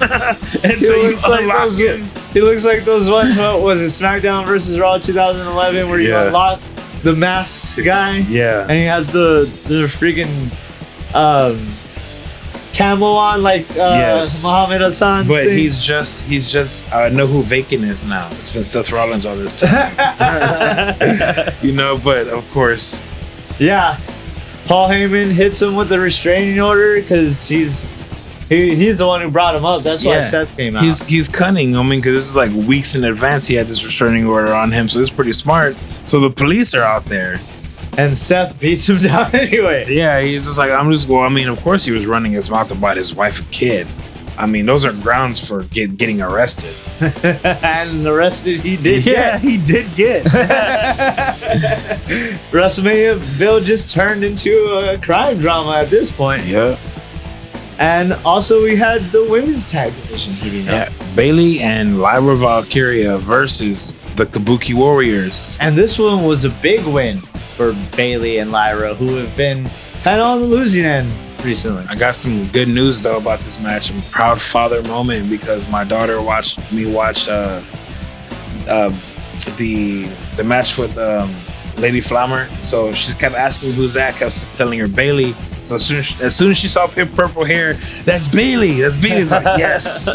looks like those ones, what was it, SmackDown versus Raw 2011, where you unlock the masked guy. Yeah. And he has the freaking camo on, like Muhammad Hassan. But thing. he's just I know who Vacant is now. It's been Seth Rollins all this time. You know, but of course. Yeah. Paul Heyman hits him with the restraining order because he's the one who brought him up. That's why Seth came out. He's cunning. I mean, because this is like weeks in advance he had this restraining order on him, so it's pretty smart. So the police are out there. And Seth beats him down anyway. Yeah, he's just like, I'm just going. I mean, of course he was running his mouth about his wife and kid. I mean, those are grounds for getting arrested. And arrested he did get. He did get. WrestleMania Bill just turned into a crime drama at this point. Yeah. And also we had the women's tag division heating up. Bayley and Lyra Valkyria versus the Kabuki Warriors. And this one was a big win for Bayley and Lyra, who have been kind of on the losing end recently. I got some good news though about this match. A proud father moment because my daughter watched me watch the match with Lady Flammer. So she kept asking me who's that. Kept telling her Bayley. So as soon as she saw purple hair, that's Bayley. That's Bayley. It's like, yes.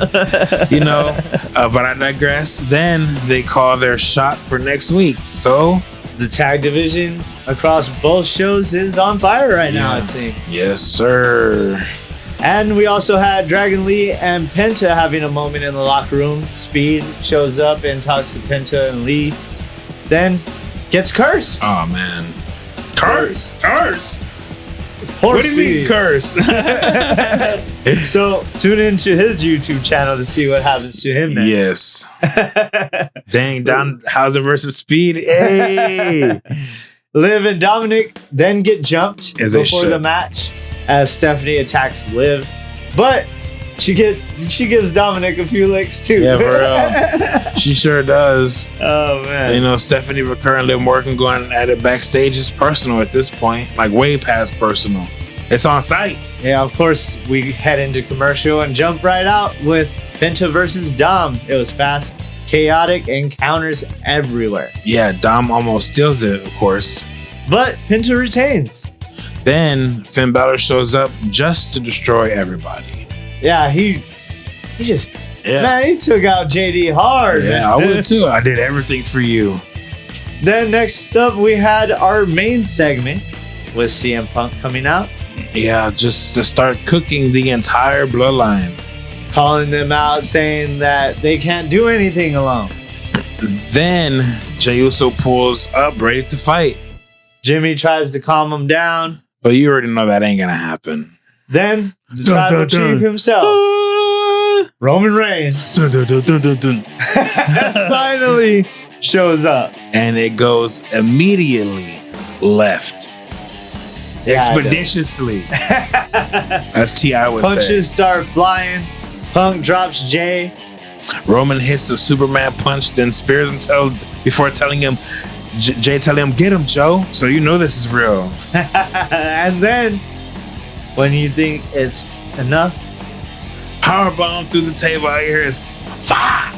You know, but I digress. Then they call their shot for next week. So The tag division across both shows is on fire right now, it seems. Yes, sir. And we also had Dragon Lee and Penta having a moment in the locker room. Speed shows up and talks to Penta and Lee. Then gets cursed. Oh, man. Curse. Poor What do you mean Speed. curse? So tune into his YouTube channel to see what happens to him next. Yes. Dang, Danhausen versus Speed. Hey. Liv and Dominic then get jumped As they before should. the match as Stephanie attacks Liv. But she gives Dominic a few licks too. Yeah, for real. She sure does. Oh man. You know, Stephanie recurring Liv Morgan going at it backstage is personal at this point. Like way past personal. It's on site. Yeah, of course, we head into commercial and jump right out with Penta versus Dom. It was fast, chaotic, and counters everywhere. Yeah, Dom almost steals it, of course. But Penta retains. Then Finn Balor shows up just to destroy everybody. Yeah, he man, he took out JD hard. Yeah, I would too. I did everything for you. Then next up, we had our main segment with CM Punk coming out, Yeah, just to start cooking the entire bloodline. calling them out, saying that they can't do anything alone. Then Jey Uso pulls up ready to fight. Jimmy tries to calm him down. But you already know that ain't gonna happen. Then the tribal chief himself, Roman Reigns, finally shows up. And it goes immediately left. Yeah, Expeditiously. As T.I. would punches say. start flying. Punk drops Jay. Roman hits the Superman punch, then spears himself before telling him, Jay telling him, get him, Joe. So you know this is real. And then, when you think it's enough, Powerbomb through the table. I hear is fire.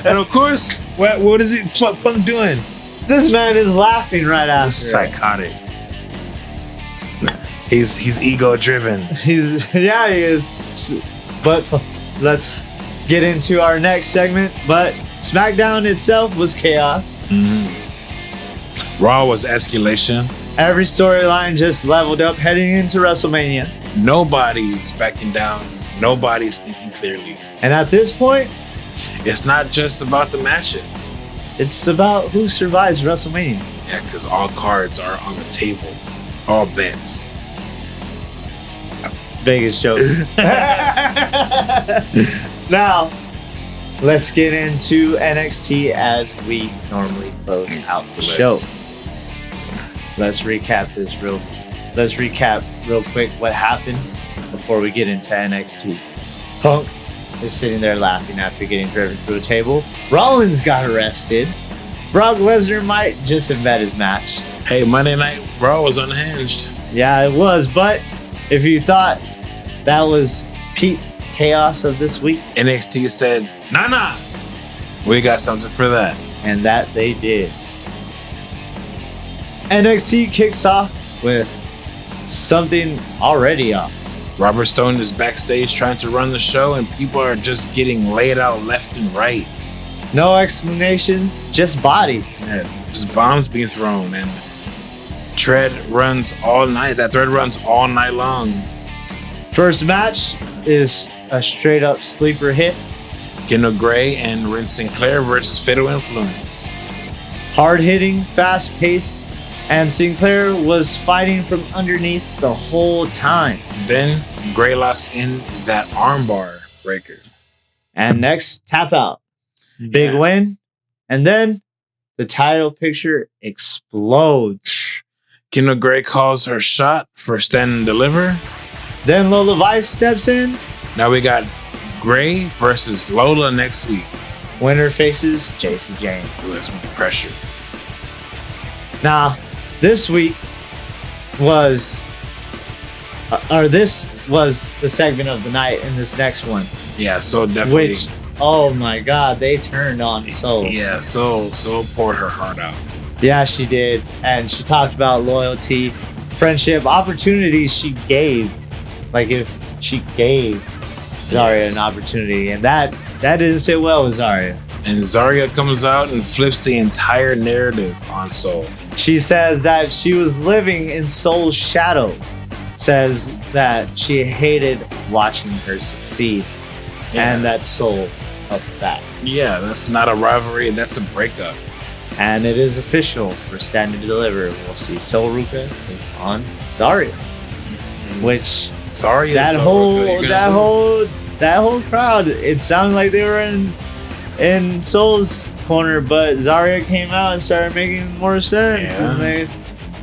And of course, what is it Punk doing? this man is laughing right after. Psychotic. He's ego driven. He is. But let's get into our next segment. But SmackDown itself was chaos. Raw was escalation. Every storyline just leveled up heading into WrestleMania. Nobody's backing down. Nobody's thinking clearly. And at this point, It's not just about the matches. it's about who survives WrestleMania. Yeah, because all cards are on the table. All bets. Vegas jokes. Now, let's get into NXT as we normally close out the show. Let's recap real quick what happened before we get into NXT. Punk is sitting there laughing after getting driven through a table. Rollins got arrested. Brock Lesnar might just embed his match. Hey, Monday Night Raw was unhinged. Yeah, it was, but if you thought that was peak chaos of this week, NXT said, nah. We got something for that. and that they did. NXT kicks off with something already up. Robert Stone is backstage trying to run the show, and people are just getting laid out left and right. No explanations, just bodies. And just bombs being thrown, and thread runs all night. That thread runs all night long. First match is a straight up sleeper hit. Kendall Gray and Ren Sinclair versus Fatal Influence. Hard hitting, fast paced, and Sinclair was fighting from underneath the whole time. Then Gray locks in that armbar breaker. And next, tap out. Big win. And then the title picture explodes. Kendall Gray calls her shot for Stand and Deliver. Then Lola Vice steps in. Now we got Gray versus Lola next week. Winner faces JC Jane. Ooh, that's pressure. Now, this week was, this was the segment of the night in this next one. Yeah, so definitely. Which, oh my God, they turned on Soul. Yeah, so poured her heart out. Yeah, she did. And she talked about loyalty, friendship, opportunities she gave. Like if she gave Zarya an opportunity. And that didn't sit well with Zarya. And Zarya comes out and flips the entire narrative on Soul. She says that she was living in Soul's shadow. Says that she hated watching her succeed. Yeah. And that Soul helped that. Yeah, that's not a rivalry. That's a breakup. And it is official for Stand Deliver. We'll see Soul Ruka on Zarya. Which Sorry, that whole crowd, it sounded like they were in Soul's corner, but Zarya came out and started making more sense. Yeah. And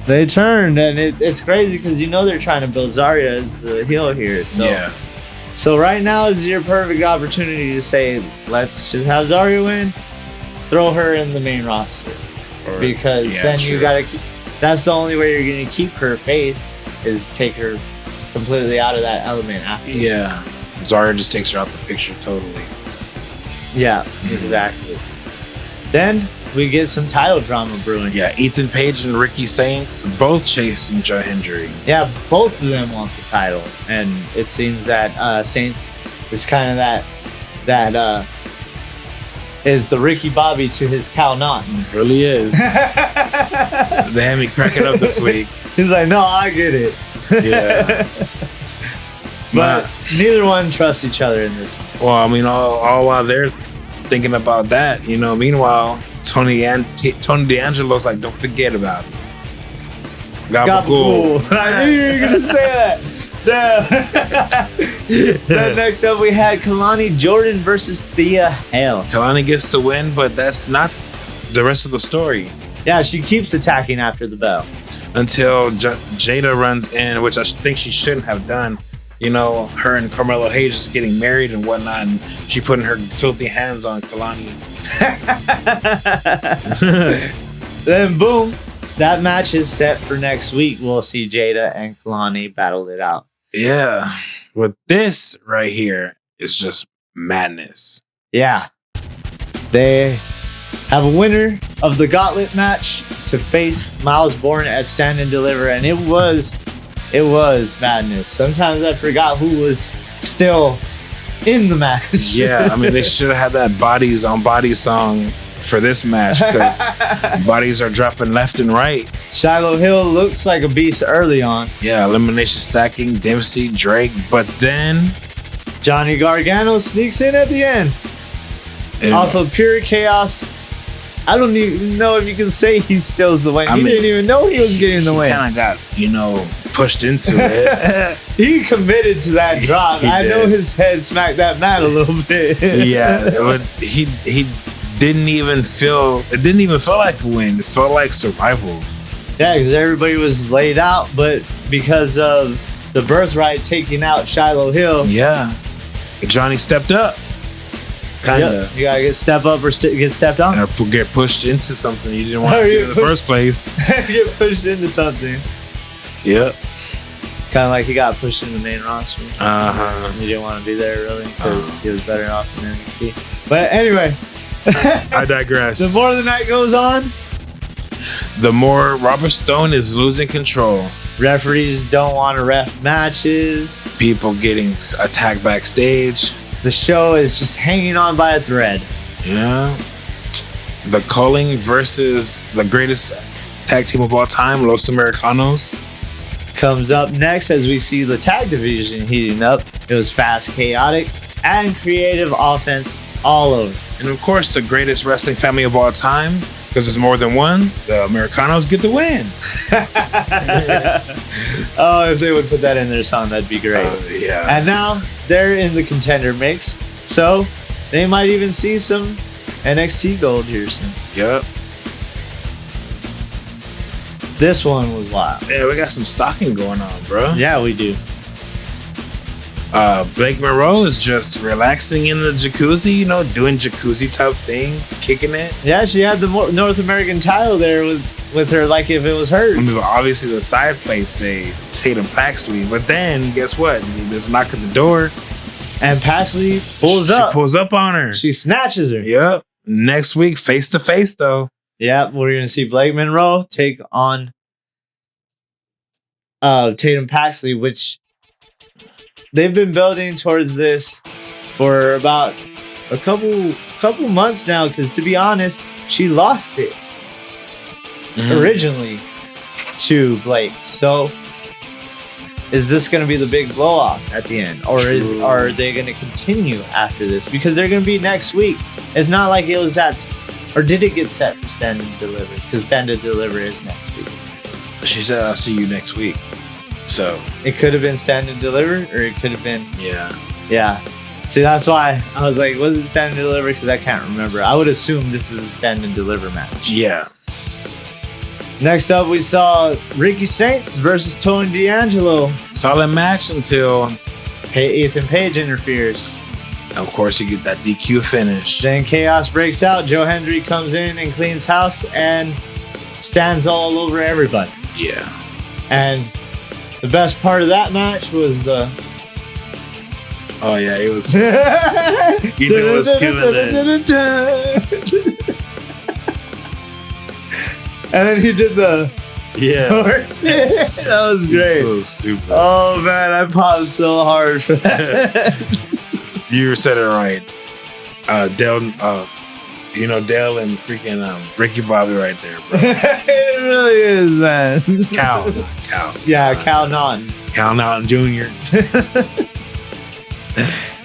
they turned, and it's crazy because they're trying to build Zarya as the heel here. So yeah. So right now is your perfect opportunity to say, let's just have Zarya win, throw her in the main roster. Because then you gotta keep, that's the only way you're gonna keep her face, is take her completely out of that element after. Yeah. Zarya just takes her out the picture totally. Yeah, exactly. Then we get some title drama brewing. Yeah, Ethan Page and Ricky Saints both chasing Joe Hendry. Yeah, both of them want the title, and it seems that Saints is kind of that is the Ricky Bobby to his Cal Naughton. It really is. They had me cracking up this week. He's like, no, I get it. Yeah. But neither one trusts each other in this one. Well, I mean, all while they're thinking about that, meanwhile, Tony D'Angelo's like, don't forget about it. Gabagool. I knew you were going to say that. Then next up, we had Kalani Jordan versus Thea Hale. Kalani gets to win, but that's not the rest of the story. Yeah, she keeps attacking after the bell. Until Jada runs in, which I think she shouldn't have done. Her and Carmelo Hayes just getting married and whatnot, and she putting her filthy hands on Kalani. Then boom, that match is set for next week. We'll see Jada and Kalani battle it out. Yeah. But this right here is just madness. Yeah. They have a winner of the gauntlet match to face Miles Bourne at Stand and Deliver, and it was madness. Sometimes I forgot who was still in the match. Yeah, I mean, they should have had that bodies on body song for this match, because bodies are dropping left and right. Shiloh Hill looks like a beast early on. Yeah, elimination stacking, Dempsey, Drake, but then Johnny Gargano sneaks in at the end. Off of pure chaos. I don't even know if you can say he steals the win. He didn't even know he was getting the win. He kind of got, pushed into it. He committed to that drop. I know his head smacked that mat a little bit. Yeah, but he didn't even feel like a win. It felt like survival. Yeah, because everybody was laid out, but because of the Birthright taking out Shiloh Hill. Yeah, Johnny stepped up. Kinda. Yep. You gotta step up or get stepped on. Or get pushed into something you didn't want to do in the first place. Get pushed into something. Yep. Kind of like he got pushed in the main roster. Uh-huh. He didn't want to be there really because he was better off in NXT. But anyway. I digress. The more the night goes on, the more Robert Stone is losing control. Referees don't want to ref matches. People getting attacked backstage. The show is just hanging on by a thread. Yeah. The Culling versus the greatest tag team of all time, Los Americanos, comes up next as we see the tag division heating up. It was fast, chaotic, and creative offense all over. And of course, the greatest wrestling family of all time, because there's more than one, the Americanos get the win. Oh, if they would put that in their song, that'd be great. Yeah. And now they're in the contender mix, so they might even see some NXT gold here soon. Yep. This one was wild. Yeah, we got some stocking going on, bro. Yeah, we do. Blake Monroe is just relaxing in the jacuzzi, doing jacuzzi type things, kicking it. Yeah, she had the North American title there with her like if it was hers. I mean, obviously the side plates say Tatum Paxley, but then guess what? There's a knock at the door. And Paxley pulls up. She pulls up on her. She snatches her. Yep. Next week, face to face, though. Yep, we're going to see Blake Monroe take on Tatum Paxley, which they've been building towards this for about a couple months now, because to be honest, she lost it originally to Blake. So is this going to be the big blow off at the end, or are they going to continue after this? Because they're going to be next week. It's not like it was or did it get set for Stand and Deliver? Because Stand and Deliver is next week. She said, "I'll see you next week." So it could have been Stand and Deliver, or it could have been yeah. See, that's why I was like, was it Stand and Deliver? Because I can't remember. I would assume this is a Stand and Deliver match. Yeah. Next up, we saw Ricky Saints versus Tony D'Angelo. Solid match until Ethan Page interferes. Of course, you get that DQ finish. Then chaos breaks out. Joe Hendry comes in and cleans house and stands all over everybody. Yeah. And the best part of that match was the... Oh, yeah, it was... Ethan was killing it. And then he did the... Yeah. That was great. So stupid. Oh, man, I popped so hard for that. You said it right. Dale, Dale and freaking Ricky Bobby right there, bro. It really is, man. Cal. Yeah, Cal Naughton. Cal Naughton Jr.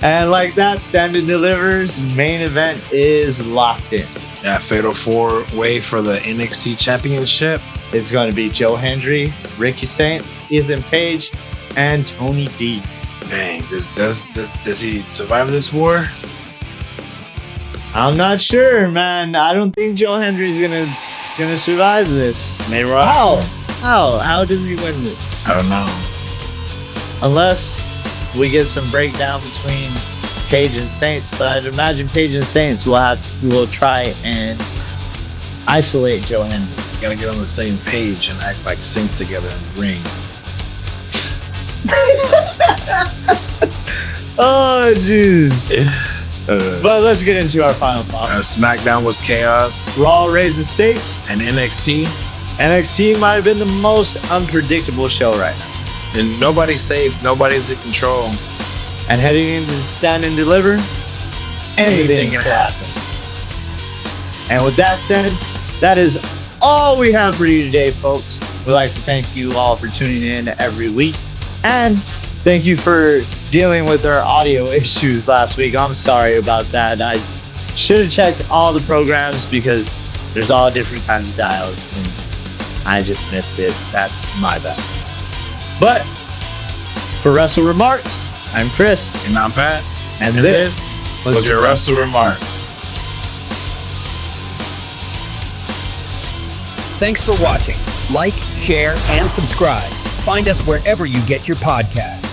And like that, Stand and Deliver's main event is locked in. That fatal 4-way for the NXT Championship. It's going to be Joe Hendry, Ricky Saints, Ethan Page, and Tony D. Dang, does he survive this war? I'm not sure, man. I don't think Joe Hendry's gonna survive this. Maybe. How does he win this? I don't know. Unless we get some breakdown between Page and Saints, but I'd imagine Page and Saints will try and isolate Joe Hendry. You gotta get on the same page and act like Saints together in the ring. Oh, jeez. But let's get into our final thoughts. SmackDown was chaos. Raw raised the stakes. And NXT might have been the most unpredictable show right now. And nobody's safe. Nobody's in control. And heading into Stand and Deliver, anything can happen. And with that said, that is all we have for you today, folks. We'd like to thank you all for tuning in every week. And thank you for dealing with our audio issues last week. I'm sorry about that. I should have checked all the programs because there's all different kinds of dials and I just missed it. That's my bad. But for Wrestle WreMarks, I'm Chris. And I'm Pat. And this was your Wrestle WreMarks. Thanks for watching. Like, share, and subscribe. Find us wherever you get your podcasts.